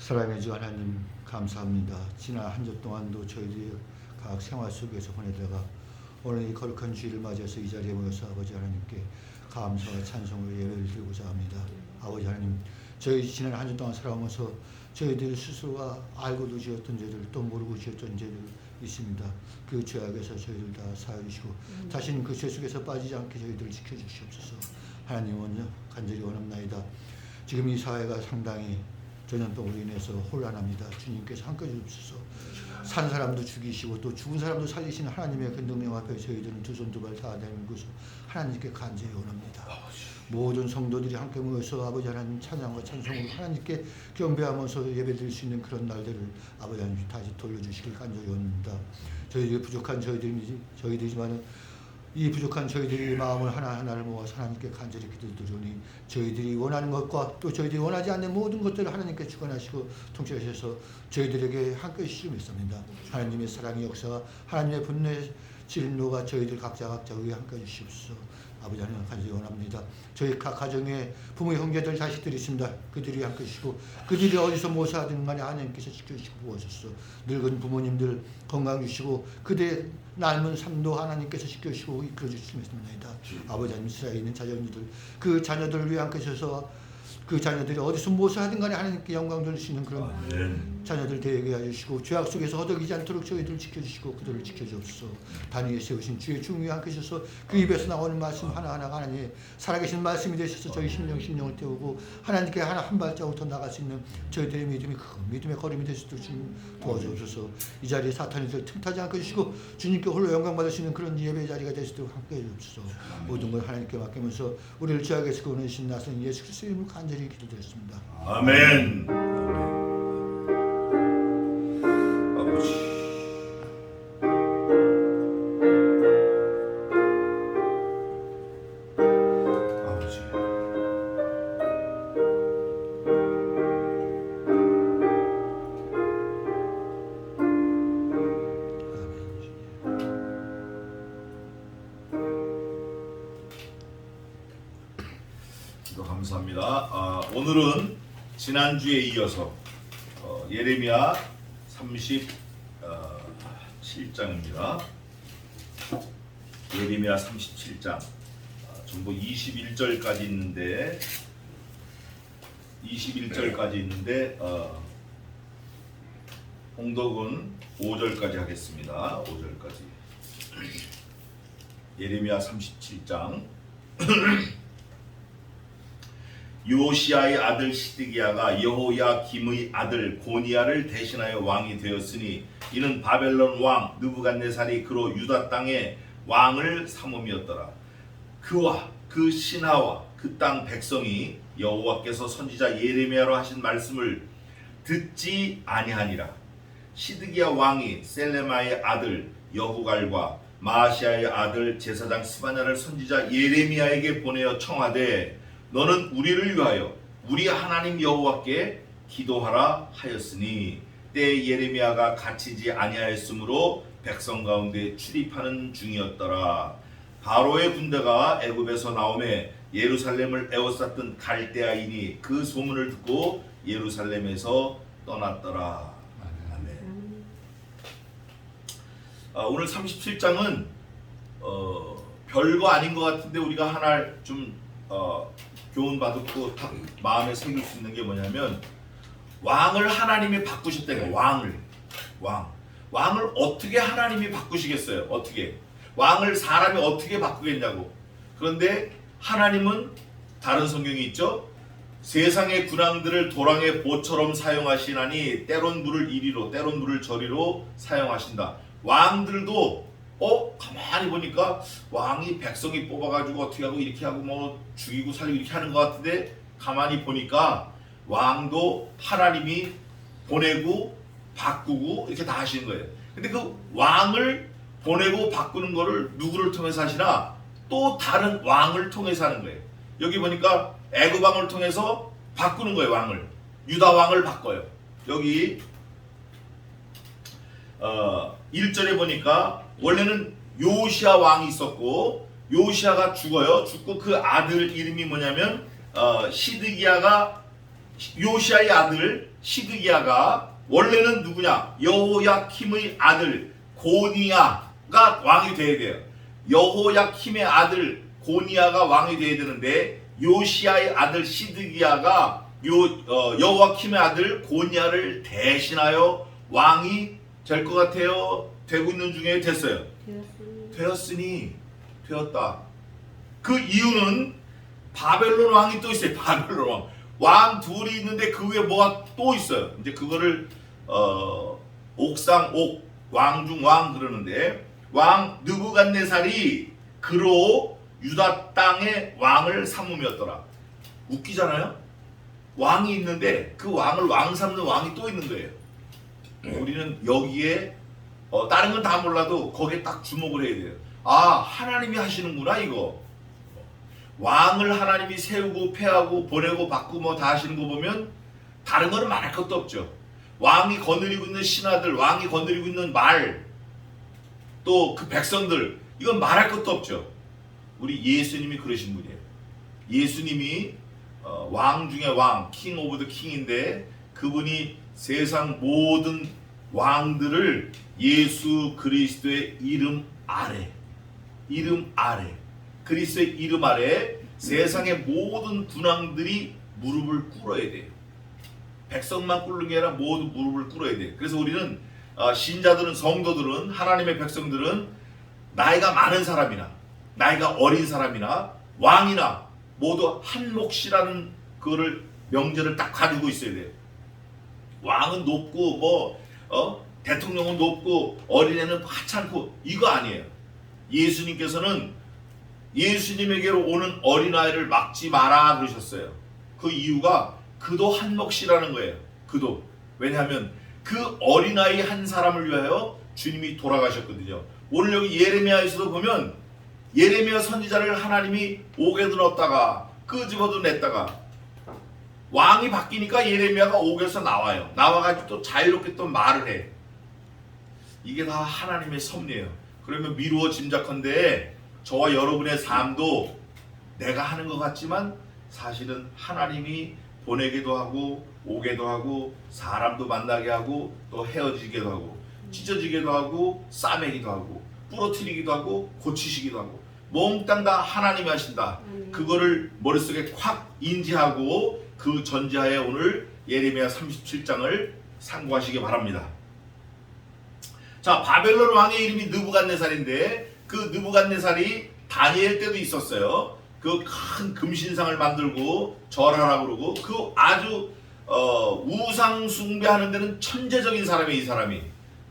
사랑해 주 하나님 감사합니다. 지난 한 주 동안도 저희들이 각 생활 속에서 보내다가 오늘 이 거룩한 주일을 맞이해서 이 자리에 모여서 아버지 하나님께 감사와 찬송을 예배를 드리고자 합니다. 아버지 하나님, 저희 지난 한 주 동안 살아오면서 저희들 스스로가 알고도 지었던 죄들 또 모르고 지었던 죄들 있습니다. 그 죄악에서 저희들 다 사하주시고 다시는 그 죄 속에서 빠지지 않게 저희들을 지켜주시옵소서. 하나님 먼저 간절히 원합나이다. 지금 이 사회가 상당히 전염병으로 인해서 혼란합니다. 주님께서 함께 주옵소서. 산 사람도 죽이시고 또 죽은 사람도 살리시는 하나님의 그 능력 앞에 저희들은 두 손 두 발 다 내밀고서 하나님께 간절히 원합니다. 모든 성도들이 함께 모여서 아버지 하나님 찬양과 찬송으로 하나님께 경배하면서 예배드릴 수 있는 그런 날들을 아버지 하나님 다시 돌려주시길 간절히 원합니다. 저희들이 부족한 저희들이지만은 이 부족한 저희들의 마음을 하나하나를 모아서 하나님께 간절히 기도드리오니 저희들이 원하는 것과 또 저희들이 원하지 않는 모든 것들을 하나님께 주관하시고 통치하셔서 저희들에게 함께 해주시기 믿습니다. 하나님의 사랑의 역사가 하나님의 분노의 진노가 저희들 각자 위에 함께 해주시옵소서. 아버지 하나님 간절히 원합니다. 저희 각 가정에 부모, 형제들, 자식들이 있습니다. 그들이 함께 해주시고 그들이 어디서 모사하든 간에 하나님께서 지켜주시고 보호하소서. 늙은 부모님들 건강 주시고 그들의 남은 삶도 하나님께서 지켜주시고 이끌어주시기 믿습니다. 아버지 하나님, 이스라엘에 있는 자녀들 그 자녀들을 위해 함께 하셔서 그 자녀들이 어디서 무엇을 하든 간에 하나님께 영광 돌릴 수 있는 그런 자녀들 되게 해주시고 죄악 속에서 허덕이지 않도록 저희들을 지켜주시고 그들을 지켜주옵소서. 단위에 세우신 주의 중위에 함께 하셔서 그 입에서 나오는 말씀 하나하나가 하나님의 살아계신 말씀이 되셔서 저희 심령을 태우고 하나님께 하나 한 발자국 더 나갈 수 있는 저희들의 믿음이 큰 믿음의 걸음이 될 수 있도록 주님 도와주옵소서. 이 자리에 사탄이 틈타지 않게 해주시고 주님께 홀로 영광 받을 수 있는 그런 예배 자리가 될 수 있도록 함께 해주옵소서. 모든 걸 하나님께 맡기면서 우리를 죄악에서 구원하신 나선 예수 그리스도의 이름으로 간절히 기도드렸습니다. 아멘. 아버지, 아버지, 기도 감사합니다. 오늘은 지난주에 이어서 예레미야 37장입니다. 예레미야 37장 전부 21절까지 있는데 홍덕은 5절까지 하겠습니다. 5절까지. 예레미야 37장. 요시아의 아들 시드기야가 여호야김의 아들 고니야를 대신하여 왕이 되었으니 이는 바벨론 왕 느부갓네살이 그로 유다 땅에 왕을 삼음이었더라. 그와 그 신하와 그 땅 백성이 여호와께서 선지자 예레미야로 하신 말씀을 듣지 아니하니라. 시드기야 왕이 셀레마의 아들 여후갈과 마아시아의 아들 제사장 스바냐를 선지자 예레미야에게 보내어 청하되 너는 우리를 위하여 우리 하나님 여호와께 기도하라 하였으니 때에 예레미야가 갇히지 아니하였으므로 백성 가운데 출입하는 중이었더라. 바로의 군대가 애굽에서 나오매 예루살렘을 에워쌌던 갈대아인이 그 소문을 듣고 예루살렘에서 떠났더라. 아멘. 오늘 37장은 별거 아닌 것 같은데 우리가 하나 좀 교훈 받고 마음에 새길 수 있는 게 뭐냐면 왕을 하나님이 바꾸셨다는 거예요. 왕을 어떻게 하나님이 바꾸시겠어요? 어떻게? 왕을 사람이 어떻게 바꾸겠냐고. 그런데 하나님은 다른 성경이 있죠. 세상의 군왕들을 도랑의 보처럼 사용하시나니 때론 물을 이리로 때론 물을 저리로 사용하신다. 왕들도 가만히 보니까 왕이 백성이 뽑아가지고 어떻게 하고 이렇게 하고 뭐 죽이고 살리고 이렇게 하는 것 같은데 가만히 보니까 왕도 하나님이 보내고 바꾸고 이렇게 다 하시는 거예요. 근데 그 왕을 보내고 바꾸는 거를 누구를 통해서 하시나? 또 다른 왕을 통해서 하는 거예요. 여기 보니까 애굽 왕을 통해서 바꾸는 거예요. 왕을 유다 왕을 바꿔요. 여기 1절에 보니까 원래는 요시아 왕이 있었고 요시아가 죽어요. 죽고 그 아들 이름이 뭐냐면 시드기야가 요시아의 아들 시드기야가 원래는 누구냐? 여호야킴의 아들 고니야가 왕이 돼야 돼요. 여호야킴의 아들 고니야가 왕이 돼야 되는데 요시아의 아들 시드기야가 여호야킴의 아들 고니야를 대신하여 왕이 될 것 같아요. 되고 있는 중에 됐어요. 되었다. 그 이유는 바벨론 왕이 또 있어요. 바벨론 왕. 왕 둘이 있는데 그 위에 뭐가 또 있어요. 이제 그거를 옥상옥 왕중왕 그러는데 왕 느부갓네살이 그로 유다 땅의 왕을 삼음이었더라. 웃기잖아요. 왕이 있는데 그 왕을 왕 삼는 왕이 또 있는 거예요. 우리는 여기에 다른 건 다 몰라도 거기에 딱 주목을 해야 돼요. 아, 하나님이 하시는구나 이거. 왕을 하나님이 세우고 패하고 보내고 바꾸고 뭐 다 하시는 거 보면 다른 거는 말할 것도 없죠. 왕이 거느리고 있는 신하들, 왕이 거느리고 있는 말, 또 그 백성들, 이건 말할 것도 없죠. 우리 예수님이 그러신 분이에요. 예수님이 왕 중에 왕, 킹 오브 더 킹인데 그분이 세상 모든 왕들을 예수 그리스도의 이름 아래 그리스도의 이름 아래 세상의 모든 군왕들이 무릎을 꿇어야 돼요. 백성만 꿇는 게 아니라 모두 무릎을 꿇어야 돼요. 그래서 우리는 신자들은, 성도들은, 하나님의 백성들은 나이가 많은 사람이나 나이가 어린 사람이나 왕이나 모두 한 몫이라는 그거를 명제를 딱 가지고 있어야 돼요. 왕은 높고 대통령은 높고 어린애는 하찮고 이거 아니에요. 예수님께서는 예수님에게로 오는 어린아이를 막지 마라 그러셨어요. 그 이유가 그도 한 몫이라는 거예요. 그도. 왜냐하면 그 어린아이 한 사람을 위하여 주님이 돌아가셨거든요. 오늘 여기 예레미야에서도 보면 예레미야 선지자를 하나님이 옥에도 넣었다가 끄집어도 냈다가 왕이 바뀌니까 예레미야가 옥에서 나와요. 나와가지고 또 자유롭게 또 말을 해. 이게 다 하나님의 섭리예요. 그러면 미루어 짐작컨대 저와 여러분의 삶도 내가 하는 것 같지만 사실은 하나님이 보내기도 하고 오게도 하고 사람도 만나게 하고 또 헤어지기도 하고 찢어지기도 하고 싸매기도 하고 부러뜨리기도 하고 고치시기도 하고 몽땅 다 하나님이 하신다. 그거를 머릿속에 콱 인지하고 그 전제하에 오늘 예레미야 37장을 상고하시기 바랍니다. 자, 바벨론 왕의 이름이 느부갓네살인데 그 느부갓네살이 다니엘 때도 있었어요. 그 큰 금신상을 만들고 절하라고 그러고 그 아주 우상 숭배하는 데는 천재적인 사람이 이 사람이.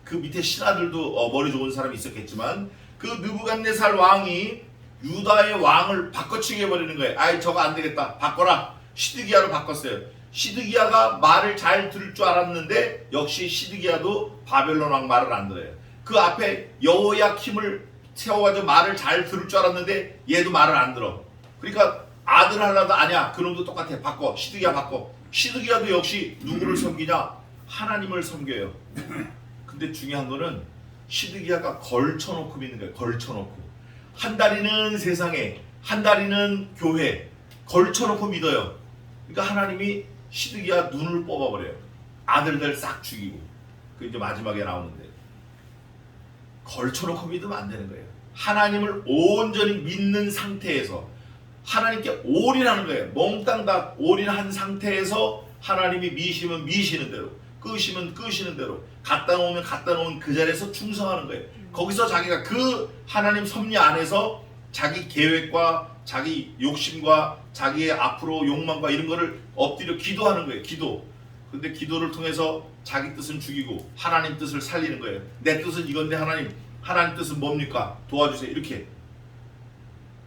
그 밑에 신하들도 머리 좋은 사람이 있었겠지만 그 느부갓네살 왕이 유다의 왕을 바꿔치기 해버리는 거예요. 아이 저거 안 되겠다. 바꿔라. 시드기야로 바꿨어요. 시드기야가 말을 잘 들을 줄 알았는데 역시 시드기야도 바벨론 왕 말을 안 들어요. 그 앞에 여호야킴을 세워가지고 말을 잘 들을 줄 알았는데 얘도 말을 안 들어. 그러니까 아들 하려다 아니야. 그놈도 똑같아. 바꿔. 시드기야 바꿔. 시드기야도 역시 누구를 섬기냐? 하나님을 섬겨요. 근데 중요한 거는 시드기야가 걸쳐놓고 믿는 거예요. 걸쳐놓고. 한 다리는 세상에, 한 다리는 교회. 걸쳐놓고 믿어요. 그러니까 하나님이 시드기야 눈을 뽑아버려요. 아들들 싹 죽이고. 그 이제 마지막에 나오는데 걸쳐놓고 믿으면 안 되는 거예요. 하나님을 온전히 믿는 상태에서 하나님께 올인하는 거예요. 몽땅 다 올인한 상태에서 하나님이 미시면 미시는 대로, 끄시면 끄시는 대로, 갖다 놓으면 갖다 놓은 그 자리에서 충성하는 거예요. 거기서 자기가 그 하나님 섭리 안에서 자기 계획과 자기 욕심과 자기의 앞으로 욕망과 이런 거를 엎드려 기도하는 거예요. 기도. 근데 기도를 통해서 자기 뜻은 죽이고 하나님 뜻을 살리는 거예요. 내 뜻은 이건데 하나님 뜻은 뭡니까? 도와주세요. 이렇게.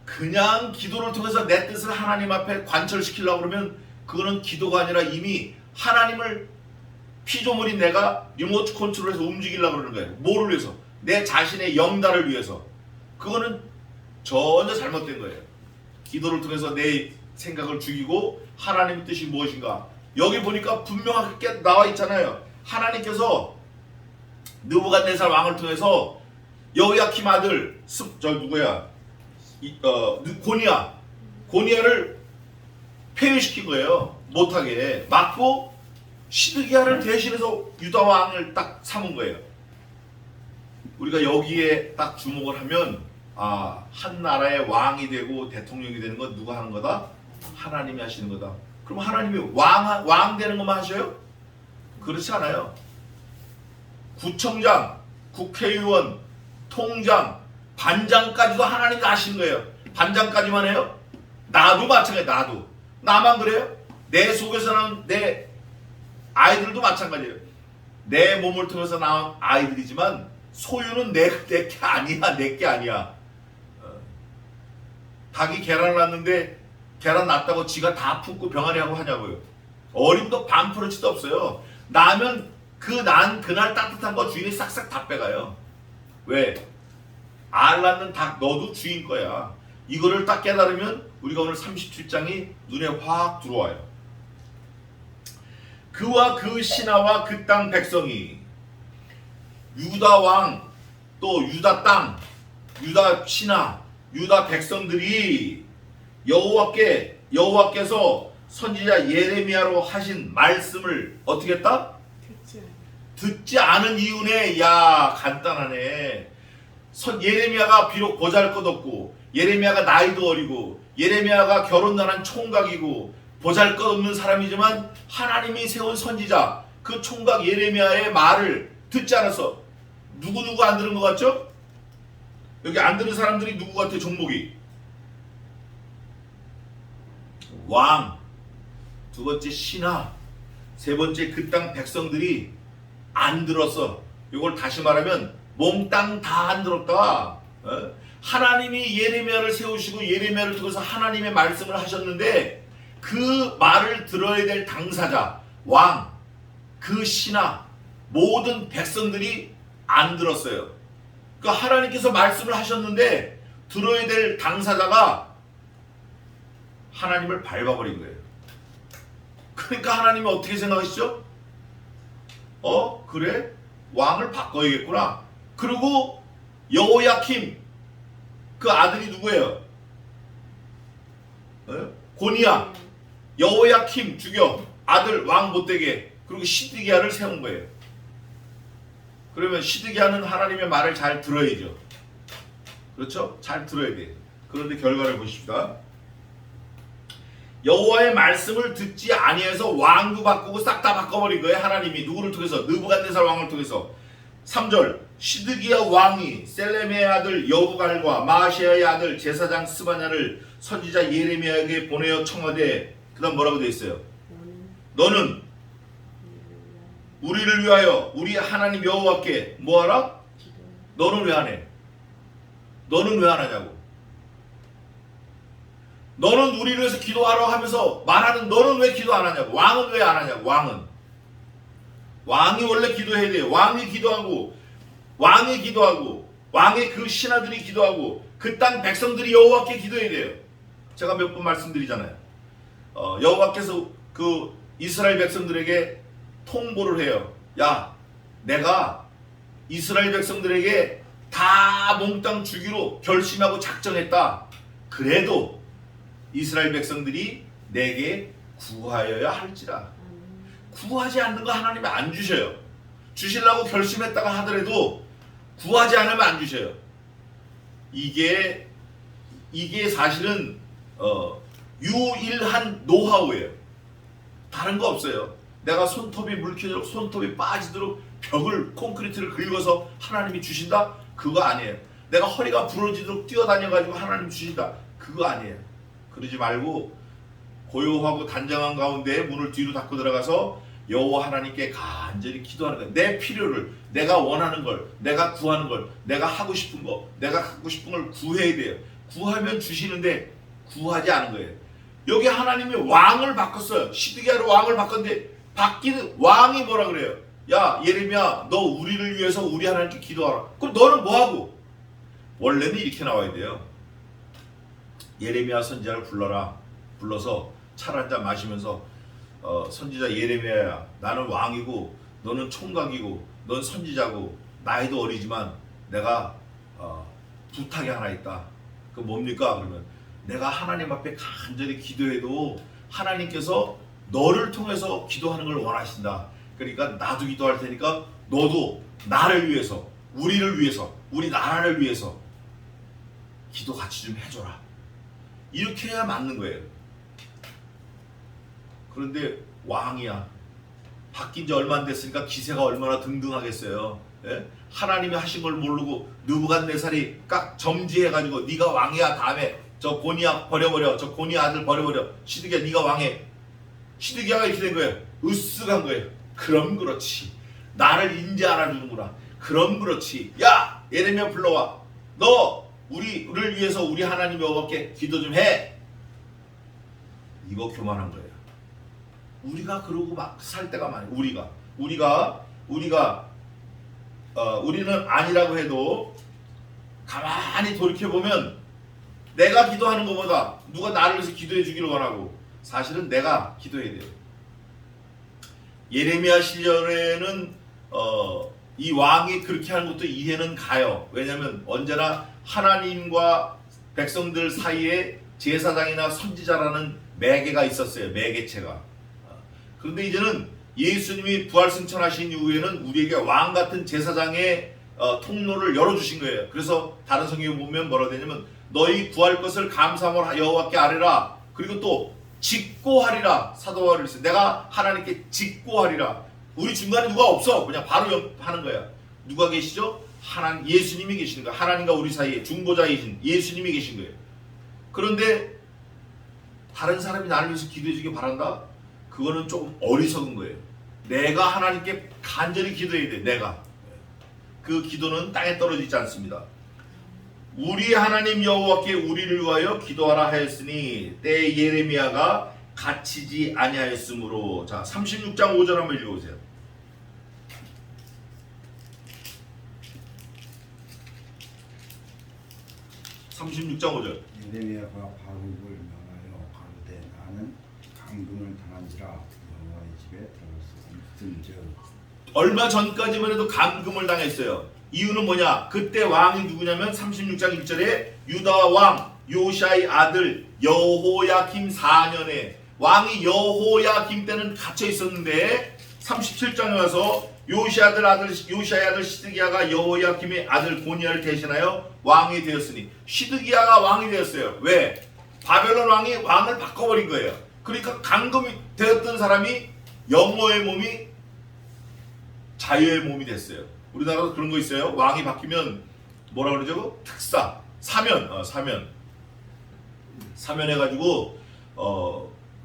그냥 기도를 통해서 내 뜻을 하나님 앞에 관철시키려고 그러면 그거는 기도가 아니라 이미 하나님을 피조물인 내가 리모트 컨트롤해서 움직이려고 그러는 거예요. 뭐를 위해서? 내 자신의 영달을 위해서. 그거는 전혀 잘못된 거예요. 기도를 통해서 내 생각을 죽이고 하나님의 뜻이 무엇인가? 여기 보니까 분명하게 나와 있잖아요. 하나님께서 느부갓네살 왕을 통해서 여호야킴 아들 고니야를 폐위시킨 거예요. 못하게 막고 시드기야를 대신해서 유다 왕을 딱 삼은 거예요. 우리가 여기에 딱 주목을 하면 한 나라의 왕이 되고 대통령이 되는 건 누가 하는 거다? 하나님이 하시는 거다. 그럼 하나님이 왕 되는 것만 하셔요? 그렇지 않아요. 구청장, 국회의원, 통장, 반장까지도 하나님이 하시는 거예요. 반장까지만 해요? 나도 마찬가지예요. 나도. 나만 그래요? 내 속에서 나온 내 아이들도 마찬가지예요. 내 몸을 통해서 나온 아이들이지만 소유는 내 게 아니야. 내 게 아니야. 닭이 계란을 낳는데 계란 낳았다고 지가 다 품고 병아리 하고 하냐고요. 어림도 반프로치도 없어요. 나면 그날 따뜻한 거 주인이 싹싹 다 빼가요. 왜? 알 낳는 닭 너도 주인 거야. 이거를 딱 깨달으면 우리가 오늘 37장이 눈에 확 들어와요. 그와 그 신하와 그 땅 백성이 유다 왕 또 유다 땅 유다 신하 유다 백성들이 여호와께서 선지자 예레미야로 하신 말씀을 어떻게 했다? 듣지 않은 이유네. 야 간단하네. 예레미야가 비록 보잘것없고 예레미야가 나이도 어리고 예레미야가 결혼도 안 한 총각이고 보잘것없는 사람이지만 하나님이 세운 선지자 그 총각 예레미야의 말을 듣지 않아서 누구 안 들은 것 같죠? 여기 안 들은 사람들이 누구 같아? 종목이 왕, 두 번째 신하, 세 번째 그 땅 백성들이 안 들었어. 이걸 다시 말하면 몽땅 다 안 들었다. 하나님이 예레미야를 세우시고 예레미야를 통해서 하나님의 말씀을 하셨는데 그 말을 들어야 될 당사자, 왕, 그 신하, 모든 백성들이 안 들었어요. 그러니까 하나님께서 말씀을 하셨는데 들어야 될 당사자가 하나님을 밟아버린 거예요. 그러니까 하나님이 어떻게 생각하시죠? 그래? 왕을 바꿔야겠구나. 그리고 여호야킴 그 아들이 누구예요? 고니야. 여호야킴 죽여 아들 왕 못되게. 그리고 시드기야를 세운 거예요. 그러면 시드기야는 하나님의 말을 잘 들어야죠. 그렇죠? 잘 들어야 돼. 그런데 결과를 보십시다. 여호와의 말씀을 듣지 아니해서 왕도 바꾸고 싹 다 바꿔버린 거예요. 하나님이 누구를 통해서? 느부갓네살 왕을 통해서. 3절 시드기야 왕이 셀레미의 아들 여부갈과 마아시아의 아들 제사장 스바냐를 선지자 예레미야에게 보내어 청하되 그 다음 뭐라고 되어 있어요? 너는 우리를 위하여 우리 하나님 여호와께 뭐하라? 너는 왜 안 해? 너는 왜 안 하냐고. 너는 우리를 위해서 기도하러 하면서 말하는 너는 왜 기도 안 하냐고. 왕은 왜 안 하냐고. 왕이 원래 기도해야 돼요. 왕이 기도하고 왕의 그 신하들이 기도하고 그 땅 백성들이 여호와께 기도해야 돼요. 제가 몇 번 말씀드리잖아요. 여호와께서 그 이스라엘 백성들에게 통보를 해요. 야, 내가 이스라엘 백성들에게 다 몽땅 주기로 결심하고 작정했다. 그래도 이스라엘 백성들이 내게 구하여야 할지라. 구하지 않는 거 하나님이 안 주셔요. 주시려고 결심했다가 하더라도 구하지 않으면 안 주셔요. 이게 사실은 유일한 노하우예요. 다른 거 없어요. 내가 손톱이 물켜도록 손톱이 빠지도록 벽을 콘크리트를 긁어서 하나님이 주신다? 그거 아니에요. 내가 허리가 부러지도록 뛰어다녀가지고 하나님 주신다? 그거 아니에요. 그러지 말고 고요하고 단정한 가운데 문을 뒤로 닫고 들어가서 여호와 하나님께 간절히 기도하는 거예요. 내 필요를, 내가 원하는 걸, 내가 구하는 걸, 내가 하고 싶은 거, 내가 갖고 싶은 걸 구해야 돼요. 구하면 주시는데 구하지 않은 거예요. 여기 하나님이 왕을 바꿨어요. 시드기야로 왕을 바꿨는데 바뀌는 왕이 뭐라 그래요? 야 예레미야, 너 우리를 위해서 우리 하나님께 기도하라. 그럼 너는 뭐하고? 원래는 이렇게 나와야 돼요. 예레미야 선지자를 불러서 차를 한잔 마시면서 선지자 예레미야야, 나는 왕이고 너는 총각이고 넌 선지자고 나이도 어리지만 내가 부탁이 하나 있다. 그 뭡니까? 그러면 내가 하나님 앞에 간절히 기도해도 하나님께서 너를 통해서 기도하는 걸 원하신다. 그러니까 나도 기도할 테니까 너도 나를 위해서, 우리를 위해서, 우리 나라를 위해서 기도 같이 좀 해줘라. 이렇게 해야 맞는 거예요. 그런데 왕이야. 바뀐 지 얼마 안 됐으니까 기세가 얼마나 등등하겠어요. 예? 하나님이 하신 걸 모르고 느부갓네살이 깍 점지해가지고 네가 왕이야. 다음에 저 고니야 버려버려. 저 고니 아들 버려버려. 시드기야 네가 왕해. 시드기야가 이렇게 된 거예요. 으쓱한 거예요. 그럼 그렇지. 나를 인지 알아주는구나. 그럼 그렇지. 야 예레미야 불러와. 너 우리를 위해서 우리 하나님 여호와께 기도 좀 해. 이거 교만한 거예요. 우리가 그러고 막 살 때가 많아요. 우리는 아니라고 해도 가만히 돌이켜 보면 내가 기도하는 것보다 누가 나를 위해서 기도해 주기를 원하고 사실은 내가 기도해야 돼요. 예레미야 시절에는 이 왕이 그렇게 하는 것도 이해는 가요. 왜냐하면 언제나 하나님과 백성들 사이에 제사장이나 선지자라는 매개가 있었어요. 매개체가. 그런데 이제는 예수님이 부활승천하신 이후에는 우리에게 왕 같은 제사장의 통로를 열어주신 거예요. 그래서 다른 성경에 보면 뭐라 되냐면 너희 구할 것을 감사함으로 여호와께 아뢰라. 그리고 또 직고하리라. 사도 바울이 있어요. 내가 하나님께 직고하리라. 우리 중간에 누가 없어. 그냥 바로 하는 거야. 누가 계시죠? 하나님, 예수님이 계시는 거야. 하나님과 우리 사이에 중보자이신 예수님이 계신 거예요. 그런데 다른 사람이 나를 위해서 기도해 주길 바란다? 그거는 조금 어리석은 거예요. 내가 하나님께 간절히 기도해야 돼. 내가. 그 기도는 땅에 떨어지지 않습니다. 우리 하나님 여호와께 우리를 위하여 기도하라 하였으니 때에 예레미야가 갇히지 아니하였으므로. 자 36장 5절 한번 읽어보세요. 36장 5절. 예레미야가 바룩을 명하여 가로되 나는 감금을 당한지라 여호와의 집에 들어갈 수 없은즉. 얼마 전까지만 해도 감금을 당했어요. 이유는 뭐냐? 그때 왕이 누구냐면 36장 1절에 유다 왕 요시아의 아들 여호야김 4년에 왕이 여호야김 때는 갇혀 있었는데 37장에 와서 요시아의 아들 시드기야가 여호야김의 아들 고니야를 대신하여 왕이 되었으니 시드기야가 왕이 되었어요. 왜? 바벨론 왕이 왕을 바꿔버린 거예요. 그러니까 감금이 되었던 사람이 영어의 몸이 자유의 몸이 됐어요. 우리나라도 그런 거 있어요. 왕이 바뀌면 뭐라 그러죠? 특사, 사면 해가지고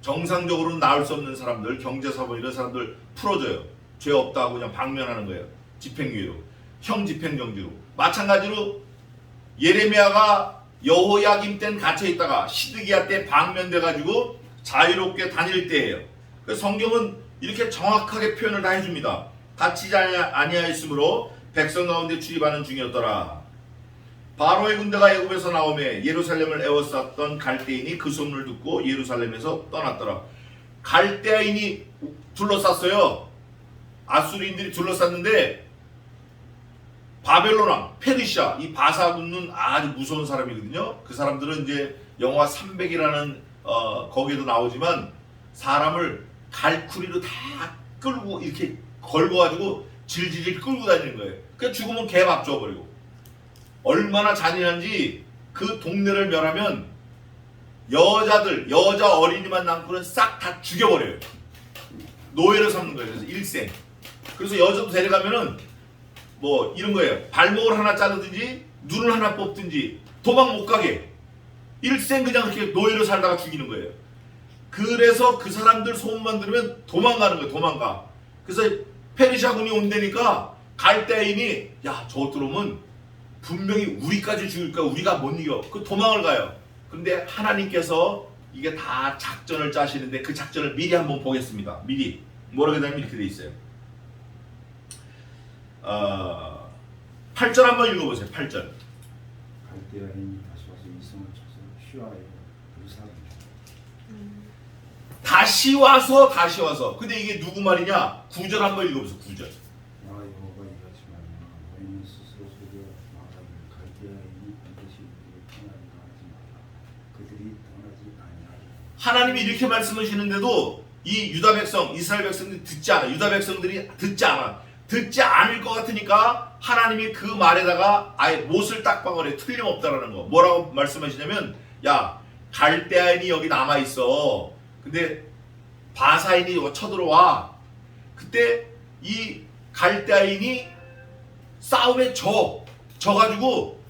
정상적으로는 나올 수 없는 사람들, 경제사범 이런 사람들 풀어줘요. 죄 없다고 그냥 방면하는 거예요. 집행유예로, 형 집행정지로. 마찬가지로 예레미야가 여호야김 때는 갇혀 있다가 시드기야 때 방면돼가지고 자유롭게 다닐 때예요. 그래서 성경은 이렇게 정확하게 표현을 다 해줍니다. 갇히지 아니하였으므로 백성 가운데 출입하는 중이었더라. 바로의 군대가 애굽에서 나오매 예루살렘을 에워쌌던 갈대인이 그 소문을 듣고 예루살렘에서 떠났더라. 갈대인이 둘러쌌어요. 아수리인들이 둘러쌌는데 바벨론 왕 페르시아 이 바사군은 아주 무서운 사람이거든요. 그 사람들은 이제 영화 300이라는 거기에도 나오지만 사람을 갈쿠리로 다 끌고 이렇게 걸고가지고 질질 끌고 다니는 거예요. 그러니까 죽으면 개밥 줘버리고. 얼마나 잔인한지 그 동네를 멸하면 여자 어린이만 남고는 싹 다 죽여버려요. 노예로 삼는 거예요. 그래서 일생. 그래서 여자도 데려가면은 뭐 이런 거예요. 발목을 하나 자르든지 눈을 하나 뽑든지 도망 못 가게. 일생 그냥 그렇게 노예로 살다가 죽이는 거예요. 그래서 그 사람들 소문만 들으면 도망가는 거예요. 도망가. 그래서 페르시아군이 온다니까 갈대인이 야 저것들 오면 분명히 우리까지 죽일까 우리가 못 이겨. 그 도망을 가요. 그런데 하나님께서 이게 다 작전을 짜시는데 그 작전을 미리 한번 보겠습니다. 미리 뭐라고 하냐면 이렇게 돼 있어요. 8절 한번 읽어보세요. 8절. 갈대아인이 다시 와서 이성을 쳐서 휘하여 불사를. 다시 와서. 근데 이게 누구 말이냐? 9절 한번 읽어보세요. 9절. 나 여호와가 이같이 말하노라 너희는 스스로 속여 말하기를 갈대아인이 반드시 우리를 떠나리라 하지 말라. 그들이 떠나지 아니하리라. 하나님이 이렇게 말씀하시는데도 이 유다 백성, 이스라엘 백성들이 듣지 않아. 유다 백성들이 듣지 않아. 듣지 않을 것 같으니까 하나님이 그 말에다가 아예 못을 딱 박으래. 틀림없다라는 거. 뭐라고 말씀하시냐면, 야, 갈대아인이 여기 남아 있어. 근데 바사인이 여기 쳐들어와. 그때 이 갈대아인이 싸움에 져가지고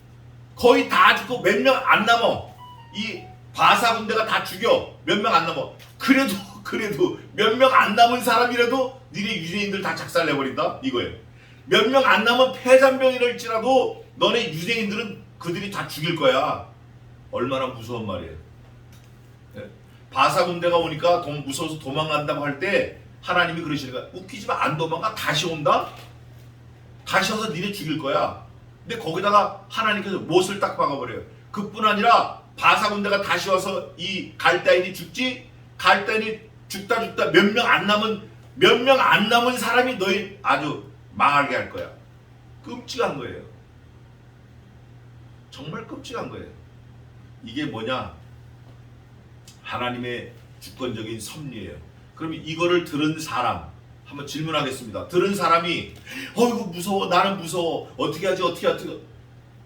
거의 다 죽고 몇 명 안 남어. 이 바사 군대가 다 죽여. 몇 명 안 남어. 그래도 몇 명 안 남은 사람이라도 니네 유대인들 다 작살내버린다 이거예요. 몇 명 안 남은 패잔병이랄지라도 너네 유대인들은 그들이 다 죽일 거야. 얼마나 무서운 말이에요. 바사 군대가 오니까 무서워서 도망간다고 할 때 하나님이 그러시는 거야. 웃기지만 안 도망가. 다시 온다. 다시 와서 니네 죽일 거야. 근데 거기다가 하나님께서 못을 딱 박아버려요. 그뿐 아니라 바사 군대가 다시 와서 이 갈대아인이 죽지. 갈대아인이 죽다 몇 명 안 남은 사람이 너희 아주 망하게 할 거야. 끔찍한 거예요. 정말 끔찍한 거예요. 이게 뭐냐? 하나님의 주권적인 섭리예요. 그럼 이거를 들은 사람 한번 질문하겠습니다. 들은 사람이 어이구 무서워, 나는 무서워, 어떻게 하지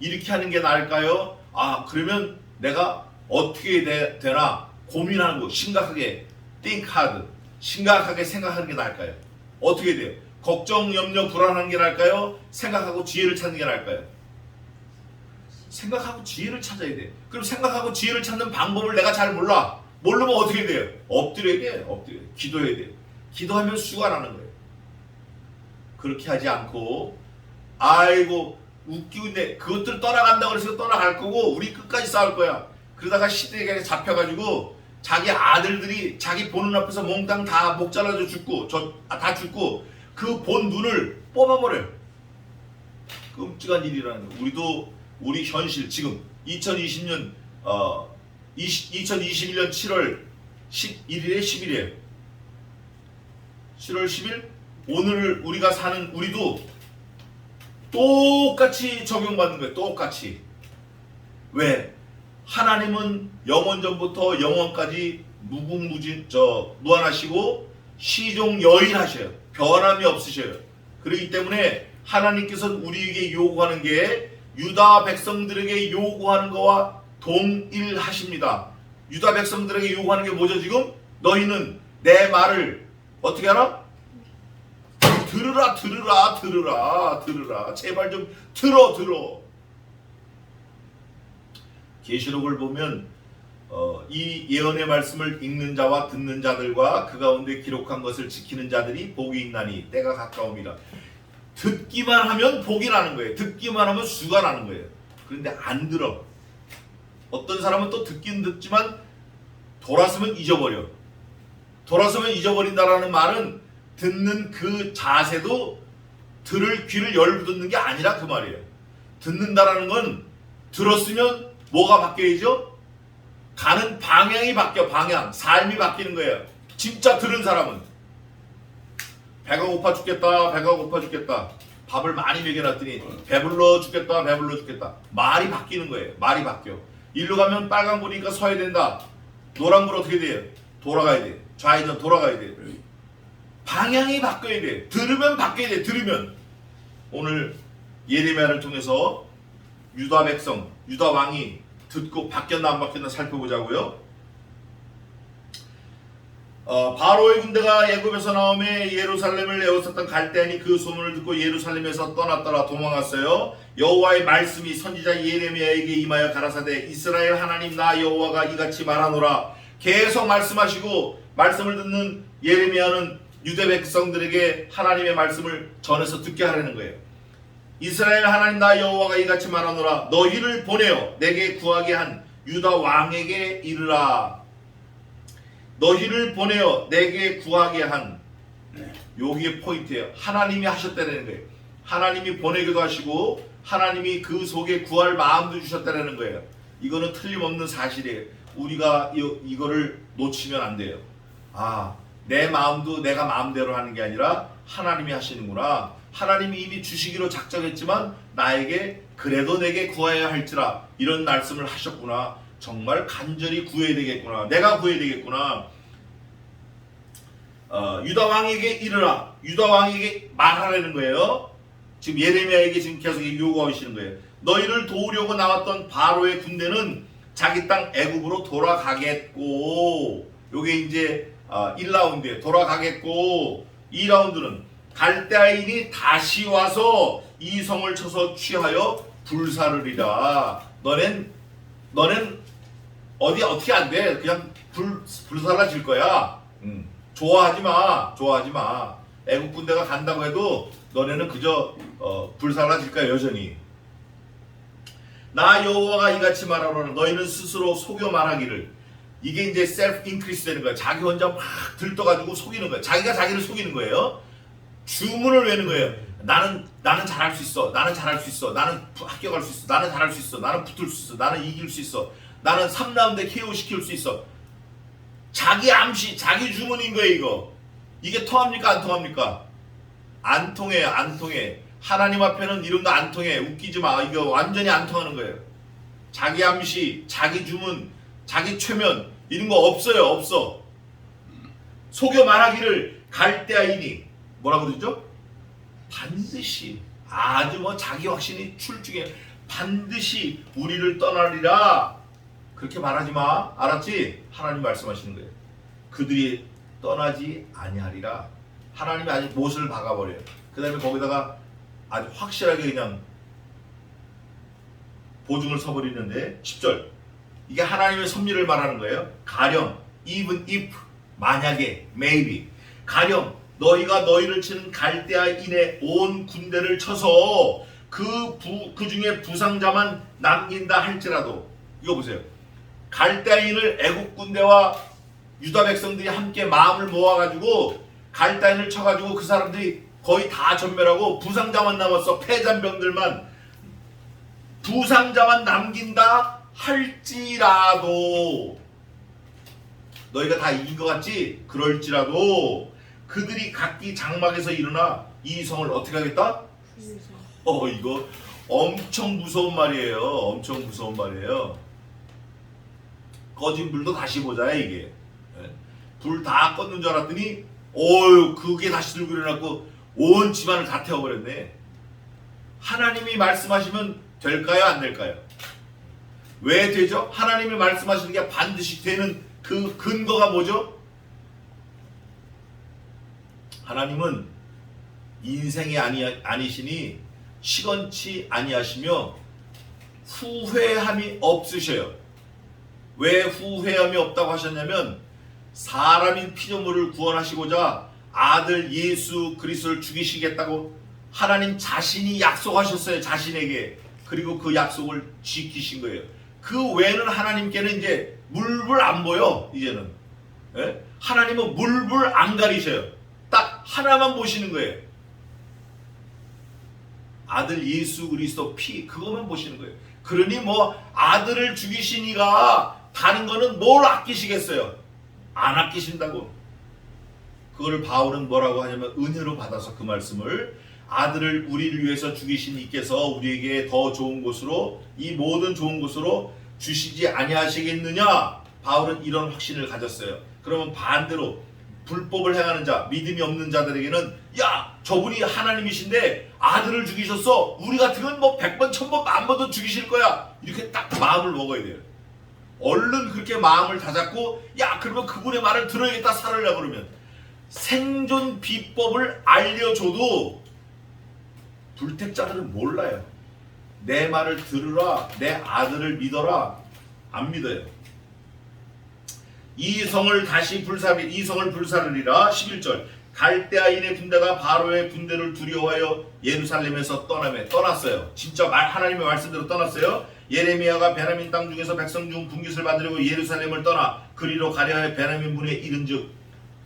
이렇게 하는 게 나을까요? 아, 그러면 내가 어떻게 되나 고민하는 거, 심각하게 think hard, 심각하게 생각하는 게 나을까요? 어떻게 돼요? 걱정, 염려, 불안한 게 나을까요? 생각하고 지혜를 찾는 게 나을까요? 생각하고 지혜를 찾아야 돼. 그럼 생각하고 지혜를 찾는 방법을 내가 잘 몰라. 모르면 어떻게 돼요? 엎드려야 돼. 엎드려. 기도해야 돼. 기도하면 수가 나는 거예요. 그렇게 하지 않고 아이고 웃기고 있네. 그것들 떠나간다고 해서 떠나갈 거고 우리 끝까지 싸울 거야. 그러다가 시대에 잡혀가지고 자기 아들들이 자기 보는 앞에서 몽땅 다 목 잘라져 죽고 다 죽고 그 본 눈을 뽑아버려요. 끔찍한 일이라는 거예요. 우리 현실 지금 2020년 2021년 7월 11일에 10일이에요. 7월 10일 오늘 우리가 사는 우리도 똑같이 적용받는 거예요. 똑같이. 왜? 하나님은 영원 전부터 영원까지 무한하시고 시종여일하셔요. 변함이 없으셔요. 그렇기 때문에 하나님께서는 우리에게 요구하는 게 유다 백성들에게 요구하는 거와 동일하십니다. 유다 백성들에게 요구하는 게 뭐죠 지금? 너희는 내 말을 어떻게 하라? 들으라. 제발 좀 들어. 계시록을 보면 이 예언의 말씀을 읽는 자와 듣는 자들과 그 가운데 기록한 것을 지키는 자들이 복이 있나니 때가 가까움이라. 듣기만 하면 복이 나는 거예요. 듣기만 하면 수가 나는 거예요. 그런데 안 들어. 어떤 사람은 또 듣긴 듣지만 돌아서면 잊어버려. 돌아서면 잊어버린다라는 말은 듣는 그 자세도 들을 귀를 열붙는 게 아니라 그 말이에요. 듣는다라는 건 들었으면 뭐가 바뀌어야죠? 가는 방향이 바뀌어. 방향. 삶이 바뀌는 거예요. 진짜 들은 사람은 배가 고파 죽겠다. 밥을 많이 먹여놨더니 배불러 죽겠다. 말이 바뀌는 거예요. 말이 바뀌어. 일로 가면 빨간불이니까 서야 된다. 노란불 어떻게 돼요? 돌아가야 돼. 좌회전 돌아가야 돼. 방향이 바뀌어야 돼. 들으면 바뀌어야 돼. 들으면. 오늘 예레미야를 통해서 유다 백성, 유다 왕이 듣고 바뀌었나 안 바뀌었나 살펴보자고요. 바로의 군대가 애굽에서 나오매 예루살렘을 에워쌌던 갈대아인이 그 소문을 듣고 예루살렘에서 떠났더라. 도망갔어요. 여호와의 말씀이 선지자 예레미야에게 임하여 가라사대 이스라엘 하나님 나 여호와가 이같이 말하노라. 계속 말씀하시고 말씀을 듣는 예레미야는 유대 백성들에게 하나님의 말씀을 전해서 듣게 하려는 거예요. 이스라엘 하나님 나 여호와가 이같이 말하노라. 너희를 보내어 내게 구하게 한 유다 왕에게 이르라. 너희를 보내어 내게 구하게 한, 여기에 포인트예요. 하나님이 하셨다는 거예요. 하나님이 보내기도 하시고 하나님이 그 속에 구할 마음도 주셨다는 거예요. 이거는 틀림없는 사실이에요. 우리가 이거를 놓치면 안 돼요. 내 마음도 내가 마음대로 하는 게 아니라 하나님이 하시는구나. 하나님이 이미 주시기로 작정했지만 나에게 그래도 내게 구하여야 할지라 이런 말씀을 하셨구나. 정말 간절히 구해야 되겠구나. 내가 구해야 되겠구나. 유다 왕에게 이르라. 유다 왕에게 말하라는 거예요. 지금 예레미야에게 지금 계속 요구하시는 거예요. 너희를 도우려고 나왔던 바로의 군대는 자기 땅 애굽으로 돌아가겠고, 요게 이제 1라운드에 돌아가겠고, 2라운드는 갈대아인이 다시 와서 이 성을 쳐서 취하여 불사르리라. 너넨 어떻게 안 돼. 그냥 불살라질 거야. 좋아하지 마. 애국 군대가 간다고 해도 너네는 그저 불살라질 거야 여전히. 나 여호와가 이같이 말하노라. 너희는 스스로 속여 말하기를. 이게 이제 셀프 인크리스 되는 거야. 자기 혼자 막 들떠가지고 속이는 거야. 자기가 자기를 속이는 거예요. 주문을 외는 거예요. 나는 잘할 수 있어. 나는 잘할 수 있어. 나는 합격할 수 있어. 나는 잘할 수 있어. 나는 붙을 수 있어. 나는 이길 수 있어. 나는 3라운드에 KO 시킬 수 있어. 자기 암시, 자기 주문인 거예요, 이거. 이게 통합니까? 안 통합니까? 안 통해요, 안 통해. 하나님 앞에는 이런 거 안 통해. 웃기지 마. 이거 완전히 안 통하는 거예요. 자기 암시, 자기 주문, 자기 최면, 이런 거 없어요, 없어. 속여 말하기를 갈대아인이 뭐라고 그러죠? 반드시, 아주 자기 확신이 출중해. 반드시 우리를 떠나리라. 그렇게 말하지 마. 알았지? 하나님 말씀하시는 거예요. 그들이 떠나지 아니하리라. 하나님이 아주 못을 박아버려요. 그 다음에 거기다가 아주 확실하게 그냥 보증을 서버리는데 10절. 이게 하나님의 섭리를 말하는 거예요. 가령, even if, 만약에, maybe. 가령 너희가 너희를 치는 갈대아인의 온 군대를 쳐서 그 중에 부상자만 남긴다 할지라도, 이거 보세요. 갈대아인을 애국 군대와 유다 백성들이 함께 마음을 모아가지고 갈대아인을 쳐가지고 그 사람들이 거의 다 전멸하고 부상자만 남았어. 패잔병들만. 부상자만 남긴다 할지라도, 너희가 다 이긴 것 같지? 그럴지라도 그들이 각기 장막에서 일어나 이 성을 어떻게 하겠다? 이거 엄청 무서운 말이에요. 엄청 무서운 말이에요. 꺼진 불도 다시 보자 이게. 불 다 껐는 줄 알았더니 그게 다시 들고 일어났고 온 집안을 다 태워버렸네. 하나님이 말씀하시면 될까요? 안 될까요? 왜 되죠? 하나님이 말씀하시는 게 반드시 되는 그 근거가 뭐죠? 하나님은 인생이 아니시니 시건치 아니하시며 후회함이 없으셔요. 왜 후회함이 없다고 하셨냐면 사람인 피조물을 구원하시고자 아들 예수 그리스도를 죽이시겠다고 하나님 자신이 약속하셨어요. 자신에게. 그리고 그 약속을 지키신 거예요. 그 외에는 하나님께는 이제 물불 안 보여. 이제는 하나님은 물불 안 가리셔요. 딱 하나만 보시는 거예요. 아들 예수 그리스도 피, 그것만 보시는 거예요. 그러니 아들을 죽이시니가 다른 거는 뭘 아끼시겠어요? 안 아끼신다고. 그거를 바울은 뭐라고 하냐면 은혜로 받아서 그 말씀을, 아들을 우리를 위해서 죽이신 이께서 우리에게 더 좋은 곳으로, 이 모든 좋은 곳으로 주시지 아니하시겠느냐. 바울은 이런 확신을 가졌어요. 그러면 반대로 불법을 행하는 자, 믿음이 없는 자들에게는 야, 저분이 하나님이신데 아들을 죽이셨어. 우리 같으면 100번, 1000번, 10,000번도 죽이실 거야. 이렇게 딱 마음을 먹어야 돼요. 얼른 그렇게 마음을 다잡고 야, 그러면 그분의 말을 들어야겠다 살으려고 그러면 생존 비법을 알려줘도 불택자들은 몰라요. 내 말을 들으라, 내 아들을 믿어라. 안 믿어요. 이 성을 불사르리라. 11절. 갈대아인의 군대가 바로의 군대를 두려워하여 예루살렘에서 떠났어요. 진짜 하나님의 말씀대로 떠났어요. 예레미야가 베냐민 땅 중에서 백성 중 분깃을 받으려고 예루살렘을 떠나 그리로 가려하여 베냐민 문에 이른즉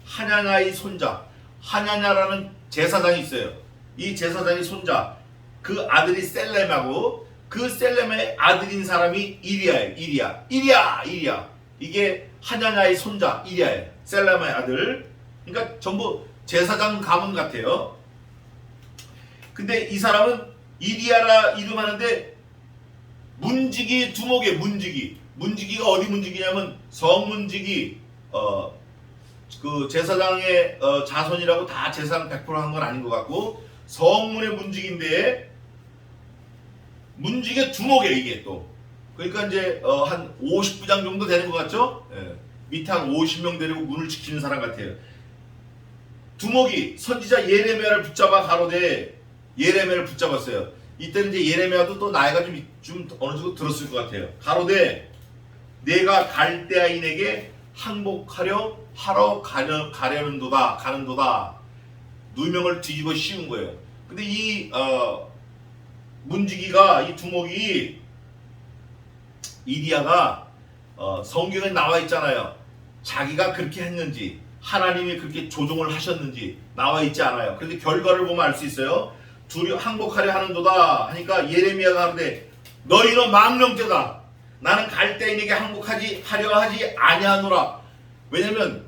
하냐냐의 손자, 하냐냐라는 제사장이 있어요. 이 제사장의 손자, 그 아들이 셀렘하고 그 셀렘의 아들인 사람이 이리야예요. 이리야. 이게 하냐냐의 손자 이리야예요. 셀렘의 아들. 그러니까 전부 제사장 가문 같아요. 근데 이 사람은 이리야라 이름하는데 문지기 두목에 문지기가 어디 문지기냐면 성문지기 그 제사장의 자손이라고 다 제사장 100%한 건 아닌 것 같고 성문의 문지기인데 문지기 두목이에요 이게 또. 그러니까 이제 한 50부장 정도 되는 것 같죠? 예. 밑에 한 50명 데리고 문을 지키는 사람 같아요. 두목이 선지자 예레미야를 붙잡아 가로되 예레미야를 붙잡았어요. 이때는 이제 예레미야도 또 나이가 좀 어느 정도 들었을 것 같아요. 가로되 내가 갈대아인에게 항복하려 하러 가는도다. 누명을 뒤집어 씌운 거예요. 근데 이 문지기가 이 두목이 이디야가 성경에 나와 있잖아요. 자기가 그렇게 했는지 하나님이 그렇게 조종을 하셨는지 나와 있지 않아요. 그런데 결과를 보면 알 수 있어요. 둘이 항복하려 하는도다 하니까 예레미야가 하는데 너희는 망령죄다. 나는 갈대인에게 하려 하지 아니하노라. 왜냐면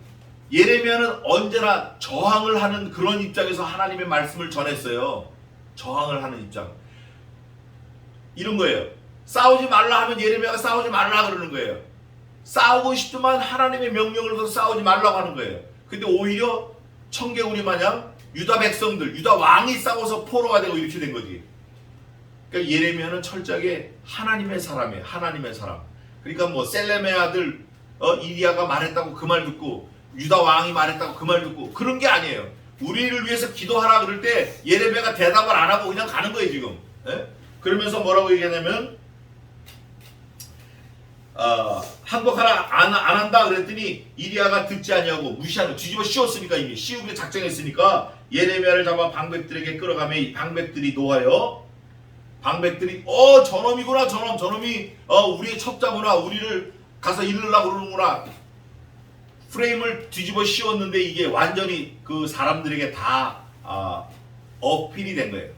예레미야는 언제나 저항을 하는 그런 입장에서 하나님의 말씀을 전했어요. 저항을 하는 입장. 이런 거예요. 싸우지 말라 하면 예레미야가 싸우지 말라 그러는 거예요. 싸우고 싶지만 하나님의 명령을 더 싸우지 말라고 하는 거예요. 근데 오히려 청개구리 마냥 유다 백성들, 유다 왕이 싸워서 포로가 되고 이렇게 된 거지. 그러니까 예레미야는 철저하게 하나님의 사람이에요. 하나님의 사람. 그러니까 뭐 셀렘의 아들 이디야가 말했다고 그 말 듣고 유다 왕이 말했다고 그 말 듣고 그런 게 아니에요. 우리를 위해서 기도하라 그럴 때 예레미야가 대답을 안 하고 그냥 가는 거예요 지금. 예? 그러면서 뭐라고 얘기하냐면 항복하라 안 한다 그랬더니 이디야가 듣지 아니하고 무시하는 뒤집어 씌웠으니까 이미 씌우기로 작정했으니까 예레미야를 잡아 방백들에게 끌어가며 이 방백들이 놓아요. 방백들이 저놈이구나 저놈이 우리의 첩자구나 우리를 가서 잃으려고 그러는구나. 프레임을 뒤집어 씌웠는데 이게 완전히 그 사람들에게 다 어필이 된 거예요.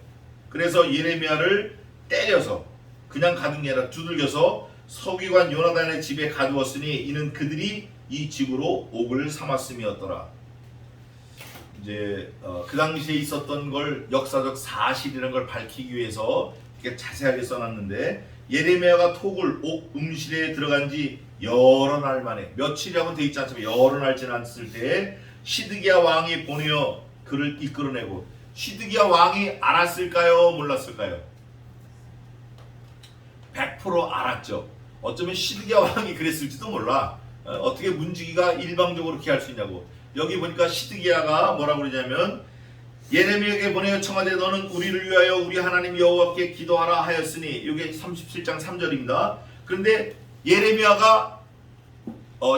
그래서 예레미야를 때려서 그냥 가둔 게 아니라 두들겨서 서기관 요나단의 집에 가두었으니 이는 그들이 이 집으로 옥을 삼았음이었더라. 이제 그 당시에 있었던 걸 역사적 사실이라는 걸 밝히기 위해서 이렇게 자세하게 써놨는데 예레미야가 톡을 옥 음실에 들어간 지 여러 날 만에 며칠이라고는 돼 있지 않지만 여러 날 지났을 때 시드기야 왕이 보내어 그를 이끌어내고 시드기야 왕이 알았을까요? 몰랐을까요? 100% 알았죠. 어쩌면 시드기야 왕이 그랬을지도 몰라. 어떻게 문지기가 일방적으로 그렇게 할 수 있냐고. 여기 보니까 시드기야가 뭐라고 그러냐면 예레미야에게 보내어 청하되 너는 우리를 위하여 우리 하나님 여호와께 기도하라 하였으니 이게 37장 3절입니다. 그런데 예레미야가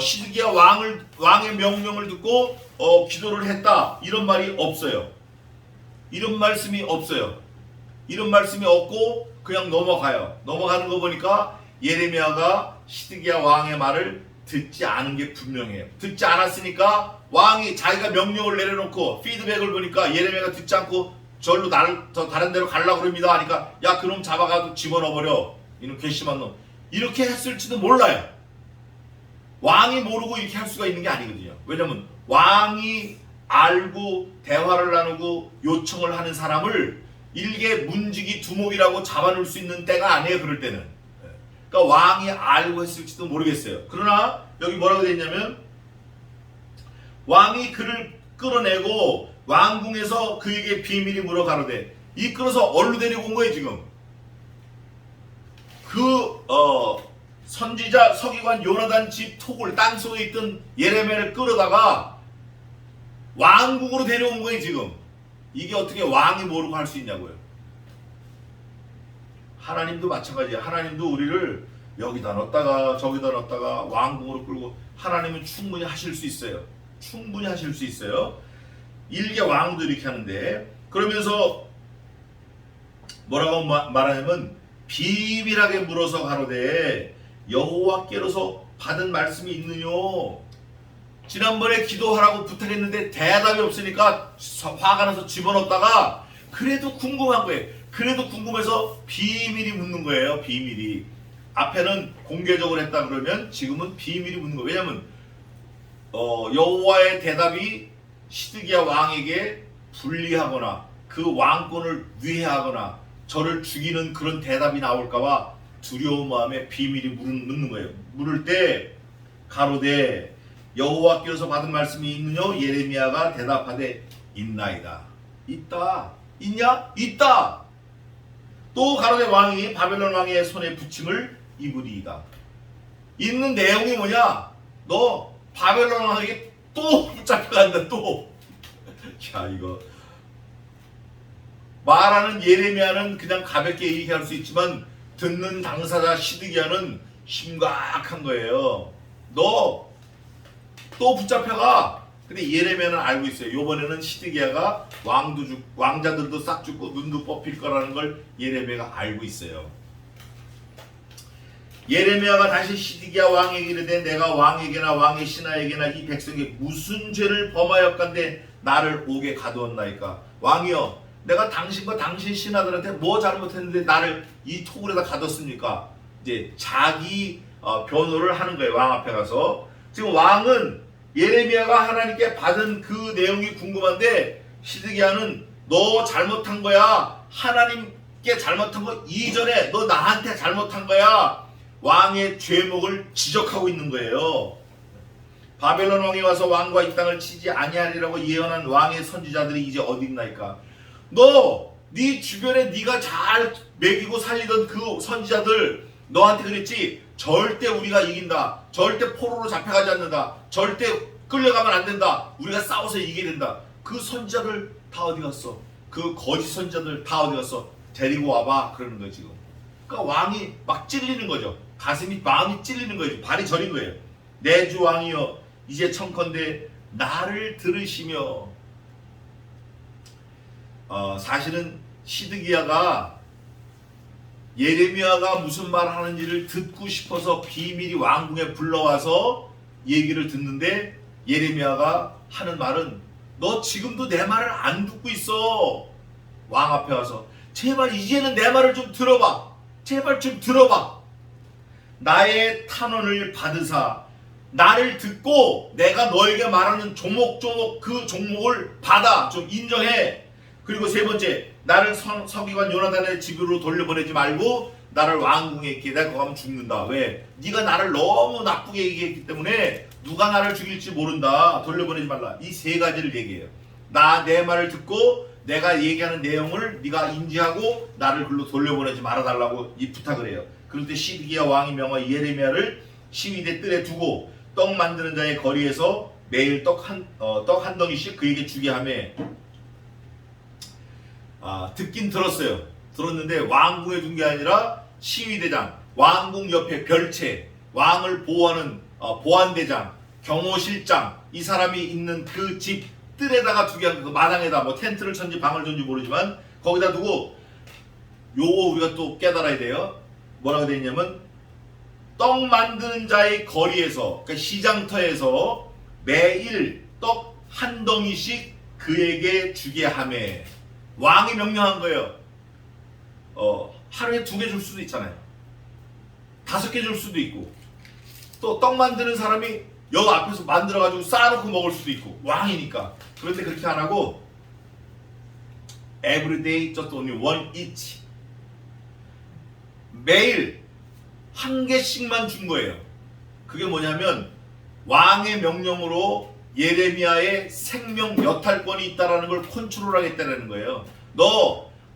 시드기야 왕의 명령을 듣고 기도를 했다 이런 말이 없어요. 이런 말씀이 없어요. 이런 말씀이 없고 그냥 넘어가요. 넘어가는 거 보니까 예레미야가 시드기야 왕의 말을 듣지 않은 게 분명해요. 듣지 않았으니까 왕이 자기가 명령을 내려놓고 피드백을 보니까 예레미야가 듣지 않고 절로 저 다른 데로 가려고 그럽니다 하니까 야 그놈 잡아가지고 집어넣어버려 이놈 괘씸한 놈 이렇게 했을지도 몰라요. 왕이 모르고 이렇게 할 수가 있는 게 아니거든요. 왜냐면 왕이 알고 대화를 나누고 요청을 하는 사람을 일개 문지기 두목이라고 잡아놓을 수 있는 때가 아니에요. 그럴 때는. 그러니까 왕이 알고 했을지도 모르겠어요. 그러나 여기 뭐라고 되어 있냐면 왕이 그를 끌어내고 왕궁에서 그에게 비밀이 물어 가로되 이끌어서 어디로 데리고 온 거예요 지금. 선지자 서기관 요나단 집 톡을 땅속에 있던 예레미야를 끌어다가 왕궁으로 데려온 거예요 지금. 이게 어떻게 왕이 모르고 할 수 있냐고요. 하나님도 마찬가지예요. 하나님도 우리를 여기다 넣었다가 저기다 넣었다가 왕궁으로 끌고 하나님은 충분히 하실 수 있어요. 충분히 하실 수 있어요. 일개 왕도 이렇게 하는데 그러면서 뭐라고 말하냐면 비밀하게 물어서 가로되 여호와께로서 받은 말씀이 있느뇨. 지난번에 기도하라고 부탁했는데 대답이 없으니까 화가 나서 집어넣었다가 그래도 궁금한 거예요. 그래도 궁금해서 비밀이 묻는 거예요. 비밀이. 앞에는 공개적으로 했다 그러면 지금은 비밀이 묻는 거예요. 왜냐하면 여호와의 대답이 시드기야 왕에게 불리하거나 그 왕권을 위해하거나 저를 죽이는 그런 대답이 나올까봐 두려운 마음에 비밀이 묻는 거예요. 물을 때 가로되 여호와께로서 받은 말씀이 있느뇨? 예레미야가 대답하되 있나이다. 있다. 있냐? 있다. 또 가로되 왕이 바벨론 왕의 손에 붙임을 입으리이다. 있는 내용이 뭐냐? 너 바벨론 왕에게 또 붙잡혀간다. 또. 야, 이거 말하는 예레미야는 그냥 가볍게 얘기할 수 있지만 듣는 당사자 시드기야는 심각한 거예요. 너 또 붙잡혀가. 근데 예레미야는 알고 있어요. 요번에는 시드기야가 왕자들도 싹 죽고 눈도 뽑힐 거라는 걸 예레미야가 알고 있어요. 예레미야가 다시 시드기야 왕에게 이르되 내가 왕에게나 왕의 신하에게나 이 백성에게 무슨 죄를 범하였건대 나를 옥에 가두었나이까. 왕이여, 내가 당신과 당신 신하들한테 뭐 잘못했는데 나를 이 토굴에다 가뒀습니까? 이제 자기 변호를 하는 거예요. 왕 앞에 가서. 지금 왕은 예레미야가 하나님께 받은 그 내용이 궁금한데 시드기야는 너 잘못한 거야. 하나님께 잘못한 거 이전에 너 나한테 잘못한 거야. 왕의 죄목을 지적하고 있는 거예요. 바벨론 왕이 와서 왕과 이 땅을 치지 아니하리라고 예언한 왕의 선지자들이 이제 어디 있나이까. 너 네 주변에 네가 잘 먹이고 살리던 그 선지자들 너한테 그랬지. 절대 우리가 이긴다. 절대 포로로 잡혀가지 않는다. 절대 끌려가면 안 된다. 우리가 싸워서 이기게 된다. 그 선지자들 다 어디 갔어? 그 거짓 선지자들 다 어디 갔어? 데리고 와봐. 그러는 거예요 지금. 그러니까 왕이 막 찔리는 거죠. 가슴이 마음이 찔리는 거예요. 발이 저린 거예요. 내 주 왕이여, 이제 청컨대 나를 들으시며. 사실은 시드기야가 예레미야가 무슨 말 하는지를 듣고 싶어서 비밀이 왕궁에 불러와서 얘기를 듣는데 예레미야가 하는 말은 너 지금도 내 말을 안 듣고 있어. 왕 앞에 와서 제발 이제는 내 말을 좀 들어봐. 제발 좀 들어봐. 나의 탄원을 받으사 나를 듣고 내가 너에게 말하는 조목조목 그 종목을 받아. 좀 인정해. 그리고 세 번째, 나를 서기관 요나단의 집으로 돌려보내지 말고 나를 왕궁에 있게. 내가 거기 가면 죽는다. 왜? 네가 나를 너무 나쁘게 얘기했기 때문에 누가 나를 죽일지 모른다. 돌려보내지 말라. 이 세 가지를 얘기해요. 내 말을 듣고 내가 얘기하는 내용을 네가 인지하고 나를 글로 돌려보내지 말아달라고 이 부탁을 해요. 그럴 때 시드기야 왕이 명하 예레미야를 시위대 뜰에 두고 떡 만드는 자의 거리에서 매일 떡 한 덩이씩 그에게 주게 하며. 듣긴 들었어요. 들었는데 왕궁에 둔 게 아니라 시위대장, 왕궁 옆에 별채, 왕을 보호하는 보안대장, 경호실장, 이 사람이 있는 그 집 뜰에다가 두게 한 그 마당에다 뭐 텐트를 쳤는지 방을 쳤는지 모르지만 거기다 두고 요거 우리가 또 깨달아야 돼요. 뭐라고 되어 있냐면 떡 만드는 자의 거리에서, 그러니까 시장터에서 매일 떡 한 덩이씩 그에게 주게 하매. 왕이 명령한 거예요. 하루에 2개 줄 수도 있잖아요. 5개 줄 수도 있고. 또 떡 만드는 사람이 여기 앞에서 만들어가지고 쌓아놓고 먹을 수도 있고. 왕이니까. 그런데 그렇게 안 하고 every day just only one each. 매일 1개씩만 준 거예요. 그게 뭐냐면 왕의 명령으로 예레미야의 생명 여탈권이 있다라는 걸 컨트롤하겠다는 거예요.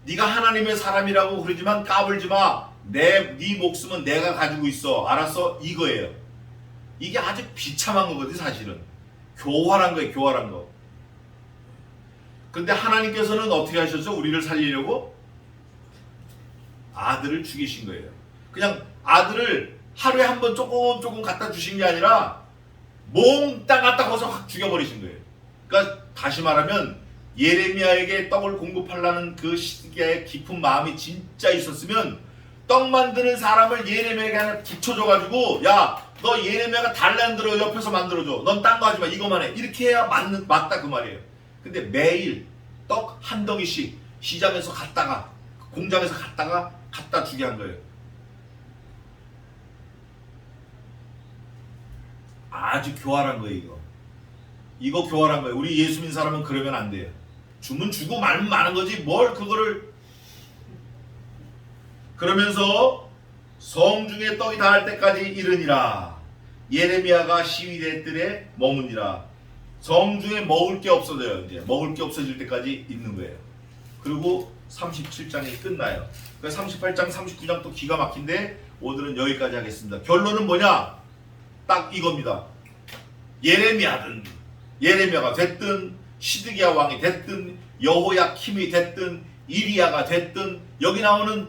네가 하나님의 사람이라고 그러지만 까불지 마. 네 목숨은 내가 가지고 있어. 알았어? 이거예요. 이게 아주 비참한 거거든 사실은. 교활한 거예요. 교활한 거. 근데 하나님께서는 어떻게 하셨죠? 우리를 살리려고 아들을 죽이신 거예요. 그냥 아들을 하루에 한 번 조금 갖다 주신 게 아니라 몽땅 갖다 거서 확 죽여버리신 거예요. 그러니까 다시 말하면 예레미야에게 떡을 공급하려는 그 시드기야의 깊은 마음이 진짜 있었으면 떡 만드는 사람을 예레미야에게 하나 붙여줘가지고 야, 너 예레미야가 달란드로 옆에서 만들어줘. 넌 딴 거 하지 마. 이거만 해. 이렇게 해야 맞다 그 말이에요. 근데 매일 떡 한 덩이씩 시장에서 갔다가 공장에서 갔다가 갖다 주게 한 거예요. 아주 교활한 거예요. 이거 교활한 거예요. 우리 예수 믿는 사람은 그러면 안 돼요. 주면 주고 말면 많은 거지 뭘 그거를. 그러면서 성중에 떡이 닿을 때까지 이르니라. 예레미야가 시위대 뜰에 머무니라. 성중에 먹을 게 없어져요. 이제 먹을 게 없어질 때까지 있는 거예요. 그리고 37장이 끝나요. 그러니까 38장, 39장 또 기가 막힌데 오늘은 여기까지 하겠습니다. 결론은 뭐냐? 딱 이겁니다. 예레미야가 됐든 시드기야 왕이 됐든 여호야킴이 됐든 이리야가 됐든 여기 나오는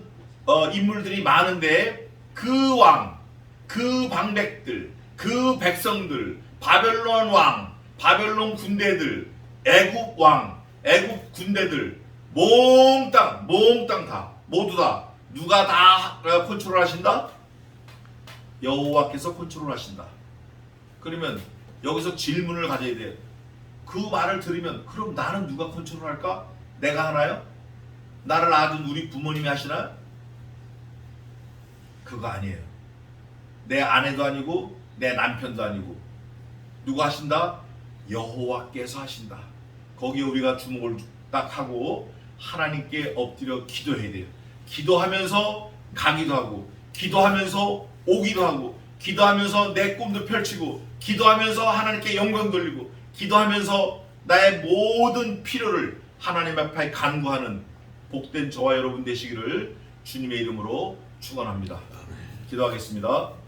인물들이 많은데 그 왕, 그 방백들, 그 백성들, 바벨론 왕, 바벨론 군대들, 애굽 왕, 애굽 군대들 몽땅 다 모두 다 누가 다 컨트롤 하신다? 여호와께서 컨트롤 하신다. 그러면 여기서 질문을 가져야 돼요. 그 말을 들으면 그럼 나는 누가 컨트롤 할까? 내가 하나요? 나를 낳아준 우리 부모님이 하시나요? 그거 아니에요. 내 아내도 아니고 내 남편도 아니고 누가 하신다? 여호와께서 하신다. 거기에 우리가 주목을 딱 하고 하나님께 엎드려 기도해야 돼요. 기도하면서 가기도 하고 기도하면서 오기도 하고 기도하면서 내 꿈도 펼치고 기도하면서 하나님께 영광 돌리고 기도하면서 나의 모든 필요를 하나님 앞에 간구하는 복된 저와 여러분 되시기를 주님의 이름으로 축원합니다. 기도하겠습니다.